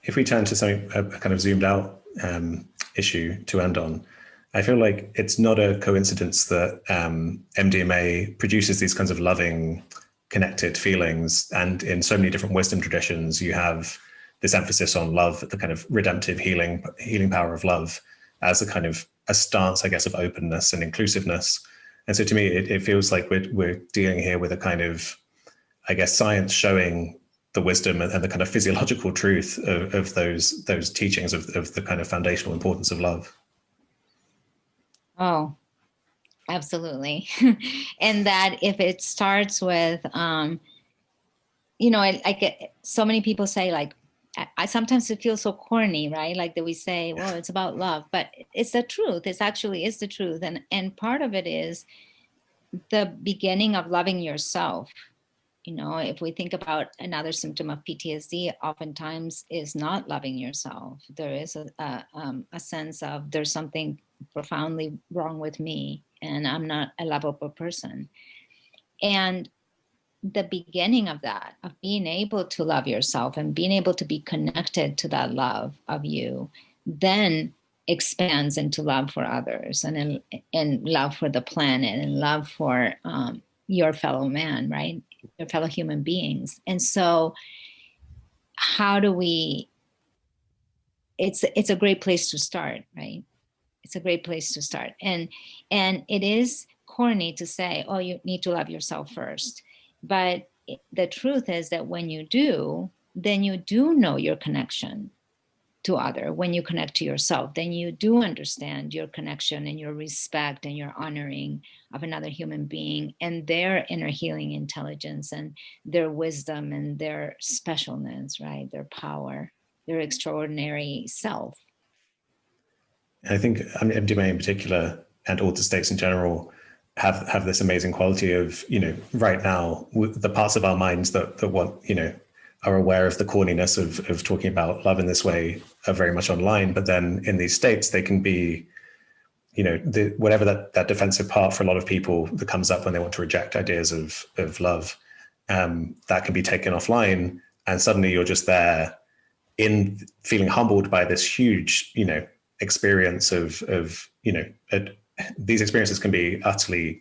if we turn to something, a kind of zoomed out issue to end on, I feel like it's not a coincidence that MDMA produces these kinds of loving, connected feelings. And in so many different wisdom traditions, you have this emphasis on love, the kind of redemptive healing power of love, as a kind of a stance, I guess, of openness and inclusiveness. And so to me, it feels like we're dealing here with a kind of, I guess, science showing the wisdom and the kind of physiological truth of those teachings of the kind of foundational importance of love. Oh, absolutely. And that if it starts with, you know, I get so many people say, like, I sometimes it feels so corny, right? Like that we say, well, it's about love, but it's the truth. It's actually is the truth. And part of it is the beginning of loving yourself. You know, if we think about another symptom of PTSD, oftentimes is not loving yourself. There is a sense of there's something profoundly wrong with me and I'm not a lovable person. And the beginning of that, of being able to love yourself and being able to be connected to that love of you, then expands into love for others and love for the planet and love for your fellow man, right? Your fellow human beings. And so how do we, it's a great place to start, right? It's a great place to start. And it is corny to say, oh, you need to love yourself first. But the truth is that when you do, then you do know your connection to other. When you connect to yourself, then you do understand your connection and your respect and your honoring of another human being and their inner healing intelligence and their wisdom and their specialness, right? Their power, their extraordinary self. I think MDMA in particular and altered states in general have this amazing quality of, you know, right now, the parts of our minds that want, you know, are aware of the corniness of talking about love in this way are very much online. But then in these states, they can be, you know, whatever that defensive part for a lot of people that comes up when they want to reject ideas of love, that can be taken offline. And suddenly you're just there in feeling humbled by this huge, you know, experience of you know, these experiences can be utterly,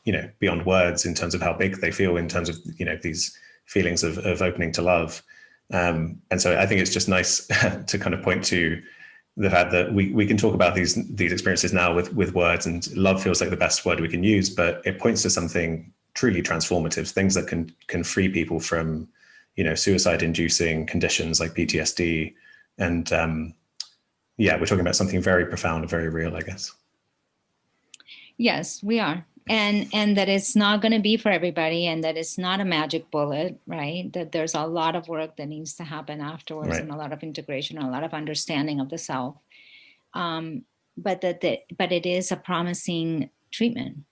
you know, beyond words in terms of how big they feel in terms of, you know, these feelings of opening to love. And so I think it's just nice to kind of point to the fact that we can talk about these experiences now with words, and love feels like the best word we can use, but it points to something truly transformative, things that can free people from, you know, suicide-inducing conditions like PTSD. And yeah, we're talking about something very profound and very real, I guess. Yes, we are. And that it's not going to be for everybody, and that it's not a magic bullet, right? That there's a lot of work that needs to happen afterwards, right, and a lot of integration, a lot of understanding of the self. But it is a promising treatment.